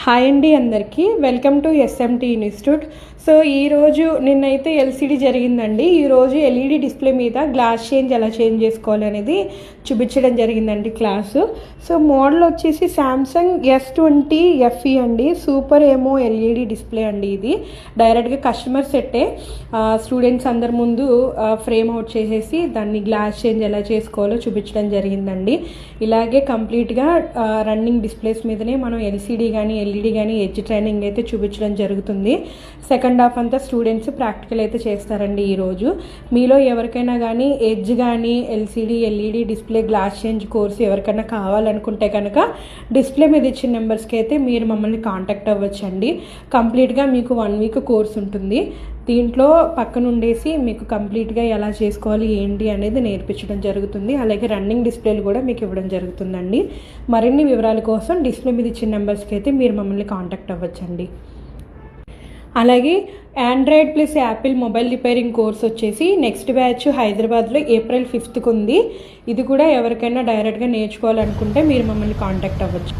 Hi అండి అందరికీ welcome to SMT institute. So ఈరోజు నిన్నైతే ఎల్సిడి జరిగిందండి. ఈరోజు ఎల్ఈడి డిస్ప్లే మీద గ్లాస్ చేంజ్ ఎలా చేంజ్ చేసుకోవాలి అనేది చూపించడం జరిగిందండి క్లాసు. సో మోడల్ వచ్చేసి శాంసంగ్ S20 FE అండి. సూపర్ ఏమో ఎల్ఈడి డిస్ప్లే అండి. ఇది డైరెక్ట్గా కస్టమర్ సెట్టే స్టూడెంట్స్ అందరి ముందు ఫ్రేమ్ అవుట్ చేసేసి దాన్ని గ్లాస్ చేంజ్ ఎలా చేసుకోవాలో చూపించడం జరిగిందండి. ఇలాగే కంప్లీట్గా రన్నింగ్ డిస్ప్లేస్ మీదనే మనం ఎల్సిడి కానీ ఎల్ఈడి కానీ ఎడ్జ్ ట్రైనింగ్ అయితే చూపించడం జరుగుతుంది. సెకండ్ హాఫ్ అంతా స్టూడెంట్స్ ప్రాక్టికల్ అయితే చేస్తారండి. ఈరోజు మీలో ఎవరికైనా కానీ ఎడ్జ్ కానీ LCD LED display glass change course ఎవరికైనా కావాలనుకుంటే కనుక డిస్ప్లే మీద ఇచ్చిన నెంబర్స్కి అయితే మీరు మమ్మల్ని కాంటాక్ట్ అవ్వచ్చండి. కంప్లీట్గా మీకు 1 వీక్ కోర్స్ ఉంటుంది. దీంట్లో పక్కన ఉండేసి మీకు కంప్లీట్గా ఎలా చేసుకోవాలి ఏంటి అనేది నేర్పించడం జరుగుతుంది. అలాగే రన్నింగ్ డిస్ప్లేలు కూడా మీకు ఇవ్వడం జరుగుతుందండి. మరిన్ని వివరాల కోసం డిస్ప్లే మీద ఇచ్చిన నెంబర్స్కి అయితే మీరు మమ్మల్ని కాంటాక్ట్ అవ్వచ్చండి. అలాగే Android plus Apple mobile repairing course వచ్చేసి నెక్స్ట్ బ్యాచ్ హైదరాబాద్లో April 5th ఉంది. ఇది కూడా ఎవరికైనా డైరెక్ట్గా నేర్చుకోవాలనుకుంటే మీరు మమ్మల్ని కాంటాక్ట్ అవ్వచ్చు.